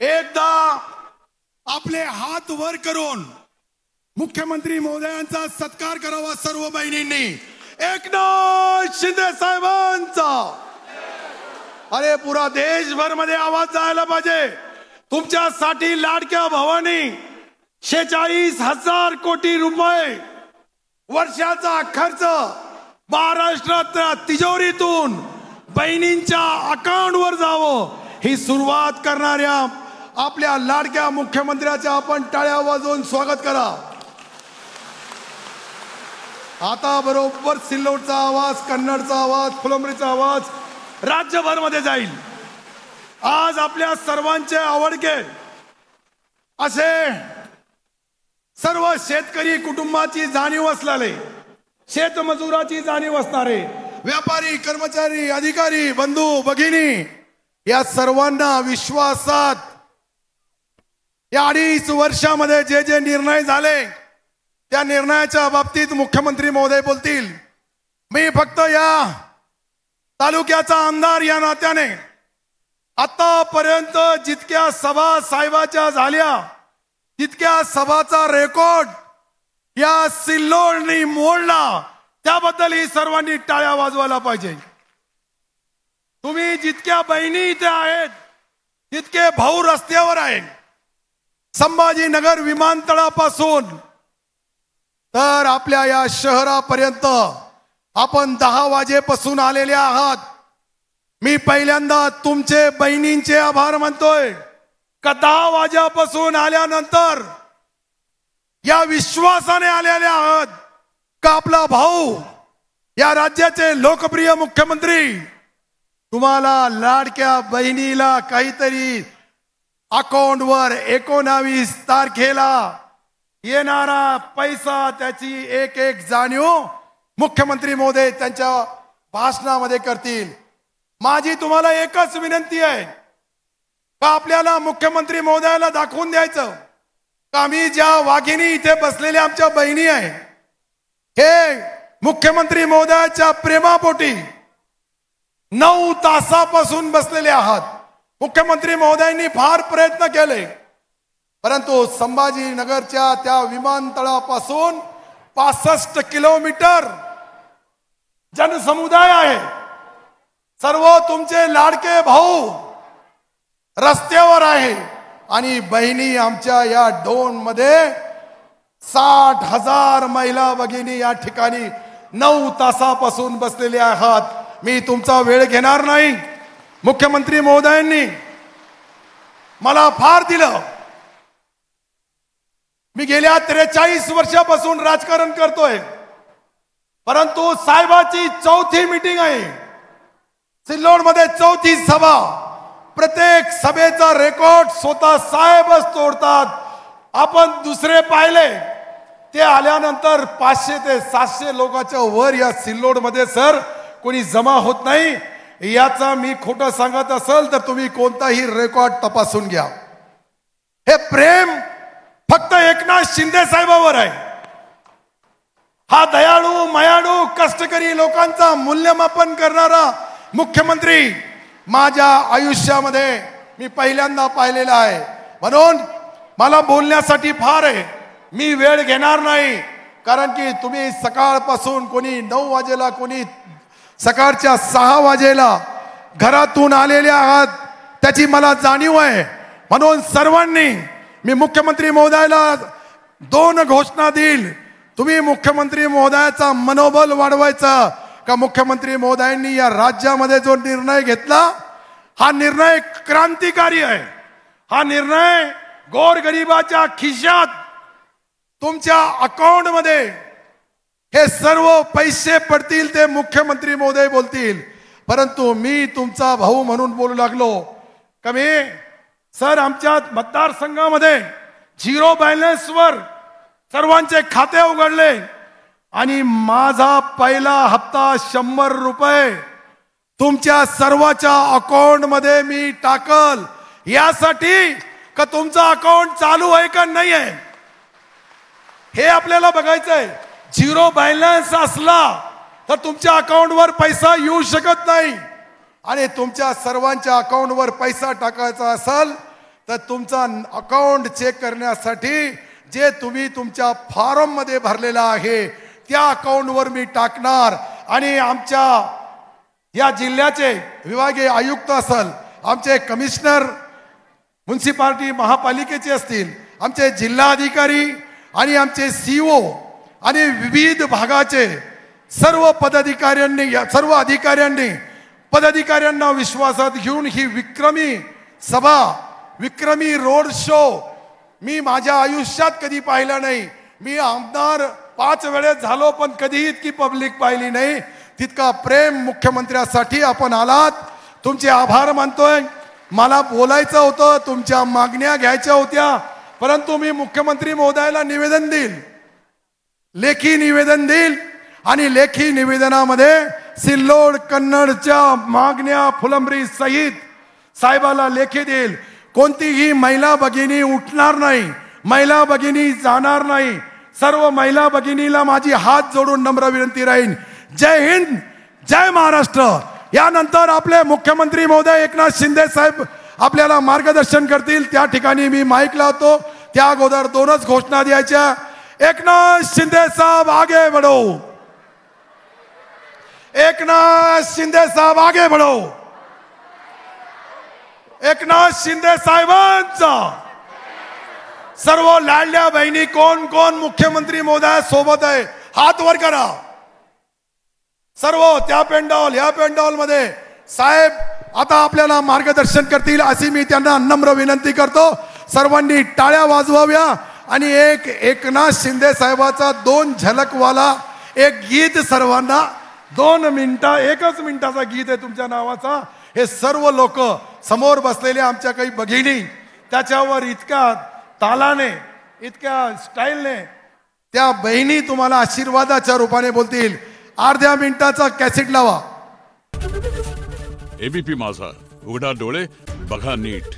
एकदा आपले हात वर करून मुख्यमंत्री महोदयांचा सत्कार करावा सर्व बहिणींनी। एकनाथ शिंदे साहेबांचा अरे पुरा देशभर मध्ये आवाज जायला पाहिजे। तुमच्यासाठी लाडक्या भावानी 46,000 कोटी रुपये वर्षाचा खर्च महाराष्ट्राच्या तिजोरीतून बहिणींच्या अकाउंटवर जावं ही सुरुवात करणाऱ्या आपल्या लाडक्या मुख्यमंत्र्याचा आपण टाळ्या वाजवून स्वागत करा। आता बरोबर सिल्लोडचा आवाज, कन्नडचा आवाज, फुलंब्रीचा आवाज राज्यभर मध्ये जाईल। आज आपल्या सर्वांचे आवडके असे सर्व शेतकरी कुटुंबाची जाणीव असलेले, शेतमजुराची जाणीव असणारे, व्यापारी, कर्मचारी, अधिकारी, बंधू भगिनी या सर्वांना विश्वासात या 2.5 वर्षामध्ये जे जे निर्णय झाले त्या निर्णयाच्या बाबतीत मुख्यमंत्री महोदय बोलतील। मी फक्त या तालुक्याचा आमदार या नात्याने आतापर्यंत जितक्या सभा साहेबाच्या झाल्या तितक्या सभाचा रेकॉर्ड या सिल्लोडनी मोडला, त्याबद्दल ही सर्वांनी टाळ्या वाजवायला पाहिजे। तुम्ही जितक्या बहिणी इथे आहेत तितके भाऊ रस्त्यावर आहेत। संभाजीनगर विमानतळापासून तर आपल्या या शहरापर्यंत आपण 10 वाजेपासून आलेले आहात। मी पहिल्यांदा तुमचे बहिणींचे आभार मानतोय का 10 वाजेपासून आल्यानंतर या विश्वासाने आलेले आहात का आपला भाऊ या राज्याचे लोकप्रिय मुख्यमंत्री तुम्हाला लाडक्या बहिणीला काहीतरी अकाउंटवर 19 तारखेला येणारा पैसा त्याची एक एक जाणीव मुख्यमंत्री महोदय त्यांच्या भाषणामध्ये करतील। माझी तुम्हाला एकच विनंती आहे का आपल्याला मुख्यमंत्री महोदयाला दाखवून द्यायचं का मी ज्या वाघिणी इथे बसलेल्या आमच्या बहिणी आहे हे मुख्यमंत्री महोदयाच्या प्रेमापोटी 9 तासापासून बसलेले आहात। मुख्यमंत्री महोदयांनी फार प्रयत्न केले परंतु संभाजीनगरच्या त्या विमानतळापासून 65 किलोमीटर जनसमुदाय आहे। सर्व तुमचे लाडके भाऊ रस्त्यावर आहे आणि बहिणी आमच्या या डोन मध्ये 60,000 महिला भगिनी या ठिकाणी 9 तासापासून बसलेले आहात। मी तुमचा वेळ घेणार नाही। मुख्यमंत्री महोदयांनी मला फार दिलं। मी गेल्या 43 वर्षापासून राजकारण करतोय परंतु साहेबाची 4थी मीटिंग आहे सिल्लोड मध्ये, 4थी सभा। प्रत्येक सभेचा रेकॉर्ड स्वतः साहेबच तोडतात। आपण दुसरे पाहिले ते आल्यानंतर 500 ते 700 लोकांच्या वर या सिल्लोड मध्ये सर कोणी जमा होत नाही। याचा मी खोटं सांगत असेल तर तुम्ही कोणताही रेकॉर्ड तपासून घ्या। हे प्रेम फक्त एकनाथ शिंदे साहेबावर आहे। हा दयाळू मयाळू कष्टकरी लोकांचा मूल्यमापन करणारा मुख्यमंत्री माझ्या आयुष्यामध्ये मी पहिल्यांदा पाहिलेला आहे। म्हणून मला बोलण्यासाठी फार आहे, मी वेळ घेणार नाही कारण की तुम्ही सकाळपासून कोणी 9 वाजेला कोणी सकाळच्या 6 वाजेला घरातून आलेले आहात त्याची मला जाणीव आहे। म्हणून सर्वांनी मी मुख्यमंत्री महोदयाला 2 घोषणा देईल। तुम्ही मुख्यमंत्री महोदयाचा मनोबल वाढवायचा का मुख्यमंत्री महोदयांनी या राज्यामध्ये जो निर्णय घेतला हा निर्णय क्रांतिकारी आहे। हा निर्णय गोरगरिबाच्या खिशात तुमच्या अकाउंट मध्ये हे सर्व पैसे पडतील ते मुख्यमंत्री महोदय बोलतील। परंतु मी तुमचा भाऊ म्हणून बोलू लागलो का मी सर आमच्या मतदारसंघामध्ये 0 बॅलन्स वर सर्वांचे खाते उघडले आणि माझा पहिला हप्ता 100 रुपये तुमच्या सर्वांच्या अकाउंट मध्ये मी टाकल यासाठी का तुमचा अकाउंट चालू आहे का नाही आहे हे आपल्याला बघायचं आहे। 0 बॅलन्स असला तर तुमच्या अकाउंटवर पैसा येऊ शकत नाही आणि तुमच्या सर्वांच्या अकाउंटवर पैसा टाकायचा असेल तर तुमचा अकाउंट चेक करण्यासाठी जे तुम्ही तुमच्या फॉर्म मध्ये भरलेला आहे त्या अकाउंटवर मी टाकणार आणि आमच्या या जिल्ह्याचे विभागीय आयुक्त असेल, आमचे कमिशनर म्युन्सिपालिटी महापालिकेचे असतील, आमचे जिल्हा अधिकारी आणि आमचे सीओ आणि विविध भागाचे सर्व पदाधिकाऱ्यांनी सर्व अधिकाऱ्यांनी पदाधिकाऱ्यांना विश्वासात घेऊन ही विक्रमी सभा, विक्रमी रोड शो मी माझ्या आयुष्यात कधी पाहिला नाही. मी आमदार 5 वेळेस झालो पण कधी इतकी पब्लिक पाहिली नाही. तितका प्रेम मुख्यमंत्र्यासाठी आपण आलात. तुमचे आभार मानतोय. मला बोलायचं होतं, तुमच्या मागण्या घ्यायच्या होत्या, परंतु मी मुख्यमंत्री महोदयाला निवेदन देईल, लेखी निवेदन देईल आणि लेखी निवेदनामध्ये सिल्लोड कन्नडच्या मागण्या फुलंब्री सहित साहेबाला लेखी देईल. कोणतीही महिला भगिनी उठणार नाही, महिला भगिनी जाणार नाही. सर्व महिला भगिनीला माझी हात जोडून नम्र विनंती राहील. जय हिंद, जय महाराष्ट्र. यानंतर आपले मुख्यमंत्री महोदय एकनाथ शिंदे साहेब आपल्याला मार्गदर्शन करतील. त्या ठिकाणी मी माईक लावतो. त्या अगोदर 2च घोषणा द्यायच्या. एकनाथ शिंदे साहेब आगे बढ़ो, एकनाथ शिंदे साहेब आगे बढ़ो. एकनाथ शिंदे साहेबांचा. सर्व लाडल्या बहिणी कोण कोण मुख्यमंत्री महोदया सोबत आहे हात वर करा. सर्व त्या पेंडॉल या पेंडॉल मध्ये साहेब आता आपल्याला मार्गदर्शन करतील अशी मी त्यांना नम्र विनंती करतो. सर्वांनी टाळ्या वाजवाव्या आणि एकनाथ शिंदे साहेबाचा 2 झलकवाला एक गीत सर्वांना 2 मिनिटं 1च मिनिटाचा गीत आहे तुमच्या नावाचा. हे सर्व लोक समोर बसलेले आमच्या काही भगिनी त्याच्यावर इतक्या तालाने इतक्या स्टाईलने त्या बहिणी तुम्हाला आशीर्वादाच्या रूपाने बोलतील. अर्ध्या मिनिटाचा कॅसेट लावा. एबीपी माझा, उघडा डोळे बघा नीट.